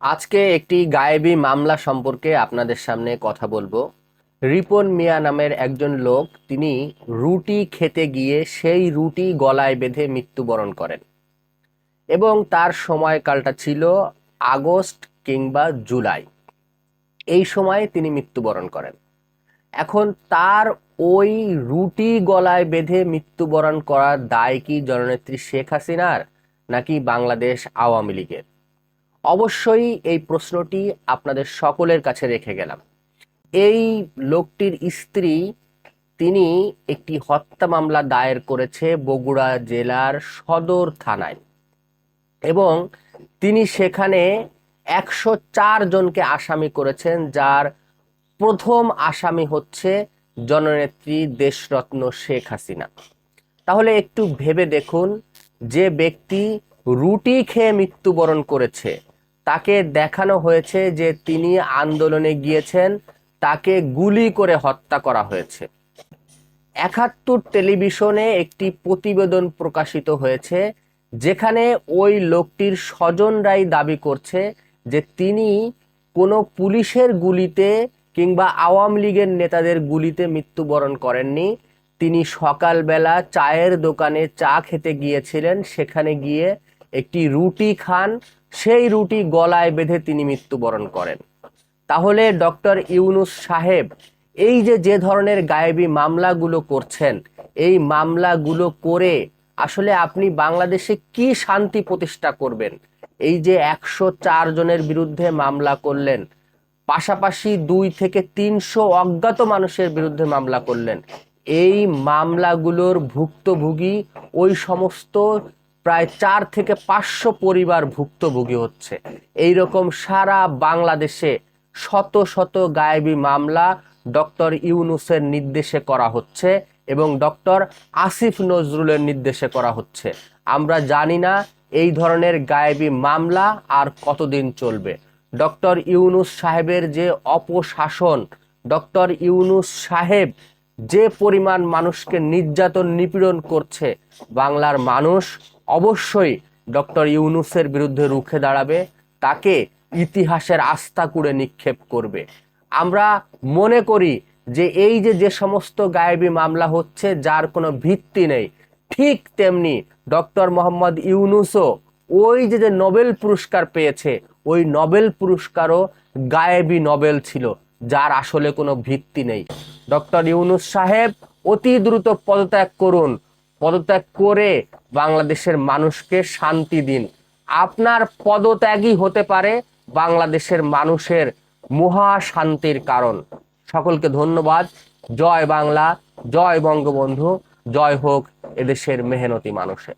আজকে একটি গায়েবী মামলা সম্পর্কে আপনাদের সামনে কথা বলবো। রিপন মিয়া নামের একজন লোক, তিনি রুটি খেতে গিয়ে সেই রুটি গলায় বেঁধে মৃত্যুবরণ করেন এবং তার সময়কালটা ছিল আগস্ট কিংবা জুলাই। এই সময়ে তিনি মৃত্যুবরণ করেন। এখন তার ওই রুটি গলায় বেঁধে মৃত্যুবরণ করার দায় কি জননেত্রী শেখ হাসিনার নাকি বাংলাদেশ আওয়ামী লীগের? অবশ্যই এই প্রশ্নটি আপনাদের সকলের কাছে রেখে গেলাম। এই লোকটির স্ত্রী, তিনি একটি হত্যা মামলা দায়ের করেছে বগুড়া জেলার সদর থানায় এবং তিনি সেখানে 104 জনকে আসামি করেছেন, যার প্রথম আসামি হচ্ছে জননেত্রী দেশরত্ন শেখ হাসিনা। তাহলে একটু ভেবে দেখুন, যে ব্যক্তি রুটি খেয়ে মৃত্যুবরণ করেছে তাকে দেখানো হয়েছে যে তিনি আন্দোলনে গিয়েছেন, তাকে গুলি করে হত্যা করা হয়েছে। 71 টেলিভিশনে একটি প্রতিবেদন প্রকাশিত হয়েছে, যেখানে ওই লোকটির স্বজনরাই দাবি করছে যে তিনি কোনো পুলিশের গুলিতে কিংবা আওয়ামী লীগের নেতাদের গুলিতে মৃত্যুবরণ করেননি। তিনি সকালবেলা চায়ের দোকানে চা খেতে গিয়েছিলেন, সেখানে গিয়ে একটি রুটি খান, সেই রুটি গলায় বেঁধে তিনি মৃত্যুবরণ করেন। তাহলে ডক্টর ইউনূস সাহেব এই যে ধরনের গায়েবী মামলাগুলো করছেন, এই মামলাগুলো করে আসলে আপনি বাংলাদেশে কি শান্তি প্রতিষ্ঠা করবেন? এই যে 104 জনের বিরুদ্ধে মামলা করলেন, পাশাপাশি 2 থেকে 300 অজ্ঞাত মানুষের বিরুদ্ধে মামলা করলেন, এই মামলাগুলোর ভুক্তভোগী ওই সমস্ত প্রায় 4 থেকে 500 পরিবার ভুক্তভোগী হচ্ছে। এই রকম সারা বাংলাদেশে শত শত গায়েবী মামলা ডক্টর ইউনূসের নির্দেশে করা হচ্ছে এবং ডক্টর আসিফ নজরুলের নির্দেশে করা হচ্ছে। আমরা জানি না এই ধরনের গায়েবী মামলা আর কতদিন চলবে। ডক্টর ইউনূস সাহেবের যে অপশাসন, ডক্টর ইউনূস সাহেব যে পরিমাণ মানুষকে নির্যাতন নিপীড়ন করছে, বাংলার মানুষ অবশ্যই ডক্টর ইউনূসের বিরুদ্ধে রুখে দাঁড়াবে, তাকে ইতিহাসের আস্তাকুঁড়ে নিক্ষেপ করবে। আমরা মনে করি যে এই যে সমস্ত গায়েবী মামলা হচ্ছে যার কোনো ভিত্তি নেই, ঠিক তেমনি ডক্টর মোহাম্মদ ইউনূসও ওই যে নোবেল পুরস্কার পেয়েছে, ওই নোবেল পুরস্কারও গায়েবী নোবেল ছিল, যার আসলে কোনো ভিত্তি নেই। ডক্টর ইউনূস সাহেব অতি দ্রুত পদত্যাগ করুন, পদত্যাগ করে বাংলাদেশের মানুষকে শান্তি দিন। আপনার পদত্যাগই হতে পারে বাংলাদেশের মানুষের মহা শান্তির কারণ। সকলকে ধন্যবাদ। জয় বাংলা, জয় বঙ্গবন্ধু, জয় হোক এদেশের মেহনতি মানুষের।